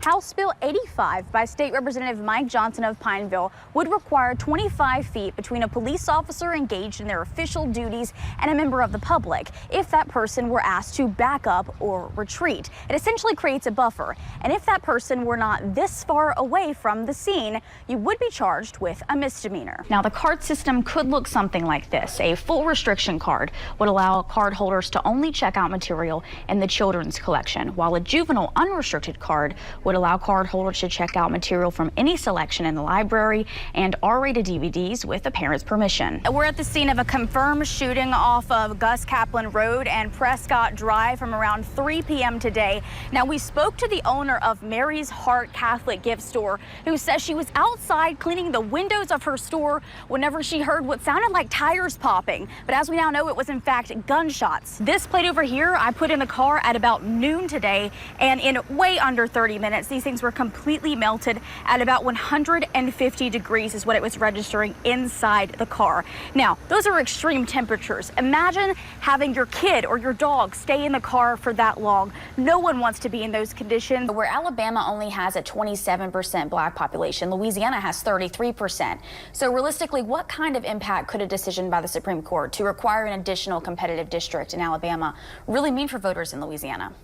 House Bill 85 by State Representative Mike Johnson of Pineville would require 25 feet between a police officer engaged in their official duties and a member of the public if that person were asked to back up or retreat. It essentially creates a buffer, and if that person were not this far away from the scene, you would be charged with a misdemeanor. Now, the card system could look something like this. A full restriction card would allow card holders to only check out material in the children's collection, while a juvenile unrestricted card would allow card holders to check out material from any selection in the library and R-rated DVDs with a parent's permission. We're at the scene of a confirmed shooting off of Gus Kaplan Road and Prescott Drive from around 3 p.m. today. Now, we spoke to the owner of Mary's Heart Catholic Gift Store, who says she was outside cleaning the windows of her store whenever she heard what sounded like tires popping. But as we now know, it was in fact gunshots. This plate over here, I put in the car at about noon today, and in way under 30 minutes, these things were completely melted at about 150 degrees is what it was registering inside the car. Now, those are extreme temperatures. Imagine having your kid or your dog stay in the car for that long. No one wants to be in those conditions. Where Alabama only has a 27% black population, Louisiana has 33%. So realistically, what kind of impact could a decision by the Supreme Court to require an additional competitive district in Alabama really mean for voters in Louisiana?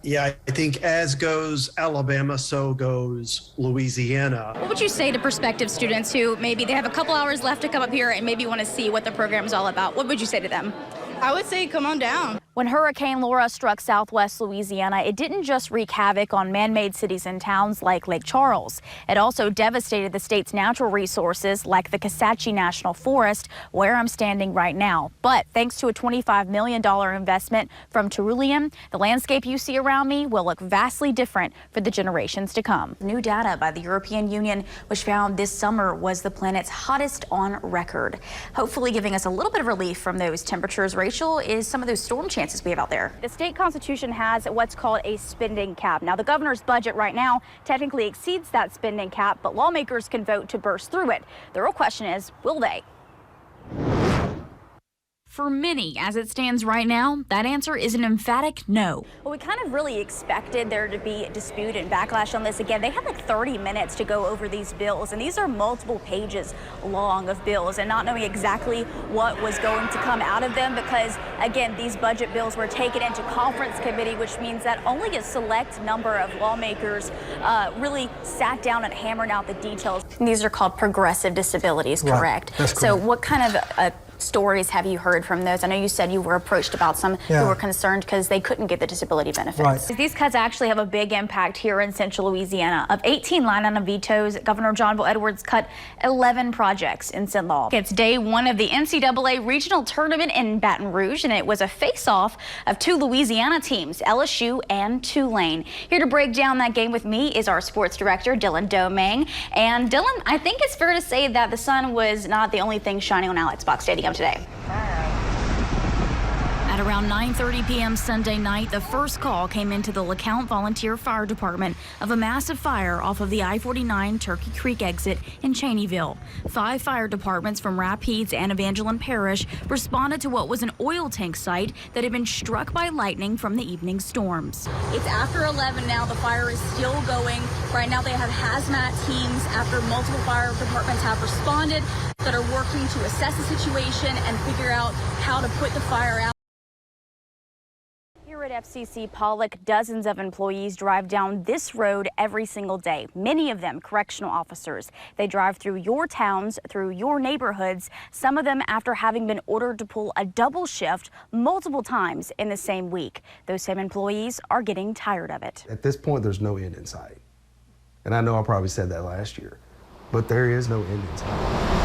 Yeah, I think as goes Alabama, so goes Louisiana. What would you say to prospective students who maybe they have a couple hours left to come up here and maybe want to see what the program is all about? What would you say to them? I would say come on down. When Hurricane Laura struck southwest Louisiana, it didn't just wreak havoc on man-made cities and towns like Lake Charles. It also devastated the state's natural resources like the Kisatchie National Forest, where I'm standing right now. But thanks to a $25 million investment from Terulium, the landscape you see around me will look vastly different for the generations to come. New data by the European Union, which found this summer was the planet's hottest on record. Hopefully giving us a little bit of relief from those temperatures, Rachel, is some of those storm chances we have out there. The state constitution has what's called a spending cap. Now, the governor's budget right now technically exceeds that spending cap, but lawmakers can vote to burst through it. The real question is, will they? For many, as it stands right now, that answer is an emphatic no. Well, we kind of really expected there to be a dispute and backlash on this. Again, they had like 30 minutes to go over these bills, and these are multiple pages long of bills, and not knowing exactly what was going to come out of them because, again, these budget bills were taken into conference committee, which means that only a select number of lawmakers really sat down and hammered out the details. And these are called progressive disabilities, correct? Right. That's correct. So what kind of stories have you heard from those? I know you said you were approached about some who were concerned because they couldn't get the disability benefits. Right. These cuts actually have a big impact here in central Louisiana. Of 18 line-item vetoes, Governor John Bel Edwards cut 11 projects in St. Law. It's day one of the NCAA regional tournament in Baton Rouge, and it was a face-off of two Louisiana teams, LSU and Tulane. Here to break down that game with me is our sports director, Dylan Domang. And Dylan, I think it's fair to say that the sun was not the only thing shining on Alex Box Stadium today. At around 9:30 p.m. Sunday night, the first call came into the LeCount Volunteer Fire Department of a massive fire off of the I-49 Turkey Creek exit in Cheneyville. 5 fire departments from Rapides and Evangeline Parish responded to what was an oil tank site that had been struck by lightning from the evening storms. It's after 11 now. The fire is still going. Right now they have hazmat teams after multiple fire departments have responded that are working to assess the situation and figure out how to put the fire out. Here at FCC Pollock, dozens of employees drive down this road every single day, many of them correctional officers. They drive through your towns, through your neighborhoods, some of them after having been ordered to pull a double shift multiple times in the same week. Those same employees are getting tired of it. At this point, there's no end in sight. And I know I probably said that last year, but there is no end in sight.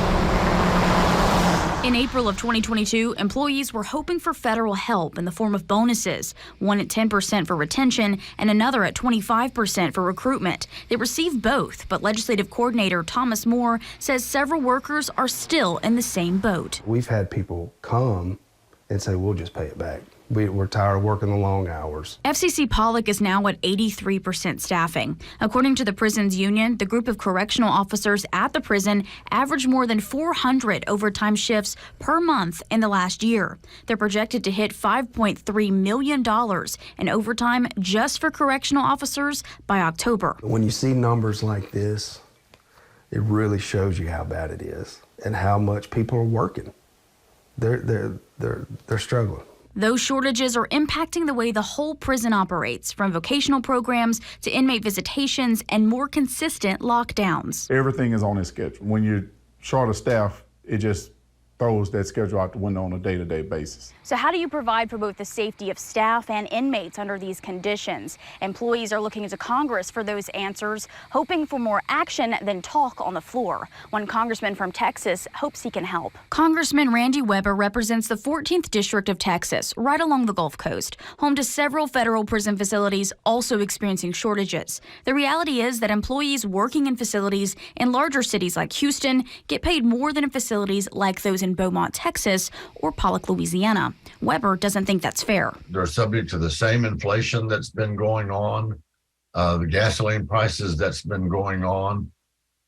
In April of 2022, employees were hoping for federal help in the form of bonuses, one at 10% for retention and another at 25% for recruitment. They received both, but legislative coordinator Thomas Moore says several workers are still in the same boat. We've had people come and say, we'll just pay it back. We're tired of working the long hours. FCC Pollock is now at 83% staffing. According to the prison's union, the group of correctional officers at the prison averaged more than 400 overtime shifts per month in the last year. They're projected to hit $5.3 million in overtime just for correctional officers by October. When you see numbers like this, it really shows you how bad it is and how much people are working. They're struggling. Those shortages are impacting the way the whole prison operates, from vocational programs to inmate visitations and more consistent lockdowns. Everything is on its schedule. When you're short of staff, it just throws that schedule out the window on a day-to-day basis. So how do you provide for both the safety of staff and inmates under these conditions? Employees are looking to Congress for those answers, hoping for more action than talk on the floor. One congressman from Texas hopes he can help. Congressman Randy Weber represents the 14th District of Texas, right along the Gulf Coast, home to several federal prison facilities also experiencing shortages. The reality is that employees working in facilities in larger cities like Houston get paid more than in facilities like those in Beaumont, Texas, or Pollock, Louisiana. Weber doesn't think that's fair. They're subject to the same inflation that's been going on, the gasoline prices that's been going on.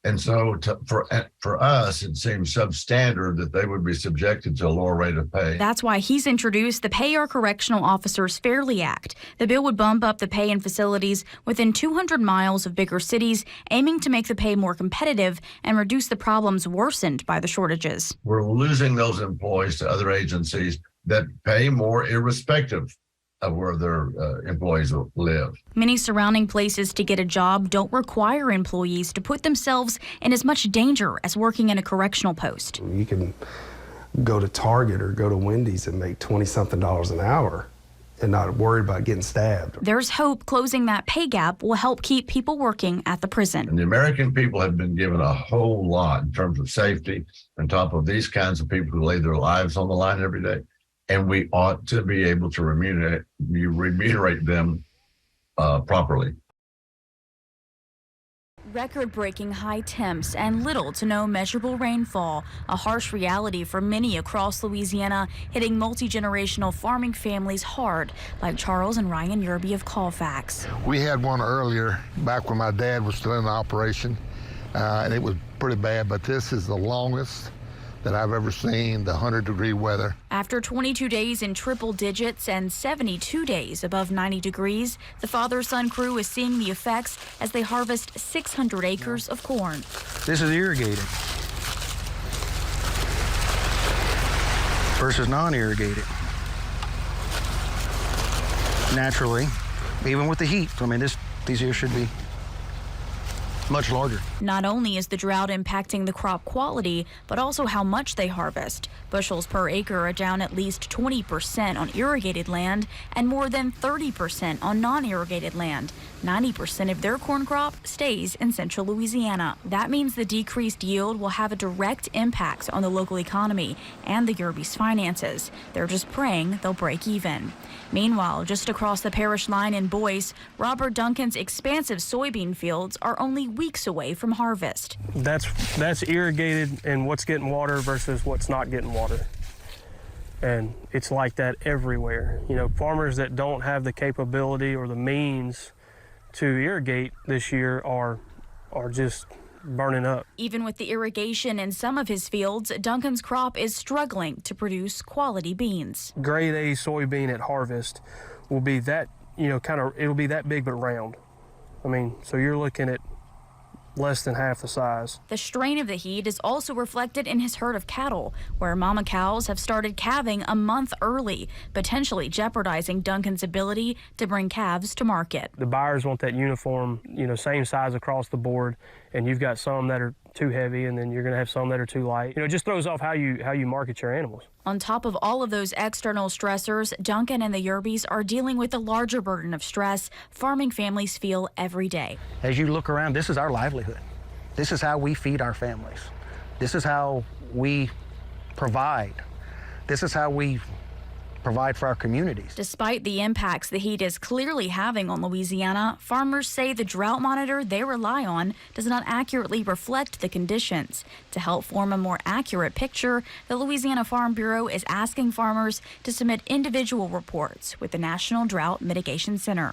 And so for us, it seems substandard that they would be subjected to a lower rate of pay. That's why he's introduced the Pay Our Correctional Officers Fairly Act. The bill would bump up the pay in facilities within 200 miles of bigger cities, aiming to make the pay more competitive and reduce the problems worsened by the shortages. We're losing those employees to other agencies that pay more irrespective of where their employees live. Many surrounding places to get a job don't require employees to put themselves in as much danger as working in a correctional post. You can go to Target or go to Wendy's and make $20-something an hour and not worried about getting stabbed. There's hope closing that pay gap will help keep people working at the prison. And the American people have been given a whole lot in terms of safety on top of these kinds of people who lay their lives on the line every day. And we ought to be able to remunerate them properly. Record-breaking high temps and little to no measurable rainfall, a harsh reality for many across Louisiana, hitting multi-generational farming families hard, like Charles and Ryan Yerby of Colfax. We had one earlier, back when my dad was still in the operation, and it was pretty bad, but this is the longest that I've ever seen, the 100-degree weather. After 22 days in triple digits and 72 days above 90 degrees, the father-son crew is seeing the effects as they harvest 600 acres of corn. This is irrigated versus non-irrigated. Naturally, even with the heat, I mean, these here should be much larger. Not only is the drought impacting the crop quality, but also how much they harvest. Bushels per acre are down at least 20% on irrigated land and more than 30% on non-irrigated land. 90% of their corn crop stays in central Louisiana. That means the decreased yield will have a direct impact on the local economy and the Yerby's finances. They're just praying they'll break even. Meanwhile, just across the parish line in Boyce, Robert Duncan's expansive soybean fields are only weeks away from harvest. That's irrigated and what's getting water versus what's not getting water. And it's like that everywhere. You know, farmers that don't have the capability or the means to irrigate this year are just burning up. Even with the irrigation in some of his fields, Duncan's crop is struggling to produce quality beans. Grade A soybean at harvest will be that, it'll be that big but round. I mean, so you're looking at less than half the size. The strain of the heat is also reflected in his herd of cattle, where mama cows have started calving a month early, potentially jeopardizing Duncan's ability to bring calves to market. The buyers want that uniform, same size across the board, and you've got some that are too heavy, and then you're going to have some that are too light. It just throws off how you market your animals. On top of all of those external stressors, Duncan and the Yerbys are dealing with the larger burden of stress farming families feel every day. As you look around, this is our livelihood. This is how we feed our families. This is how we provide. This is how we provide for our communities. Despite the impacts the heat is clearly having on Louisiana, farmers say the drought monitor they rely on does not accurately reflect the conditions. To help form a more accurate picture, the Louisiana Farm Bureau is asking farmers to submit individual reports with the National Drought Mitigation Center.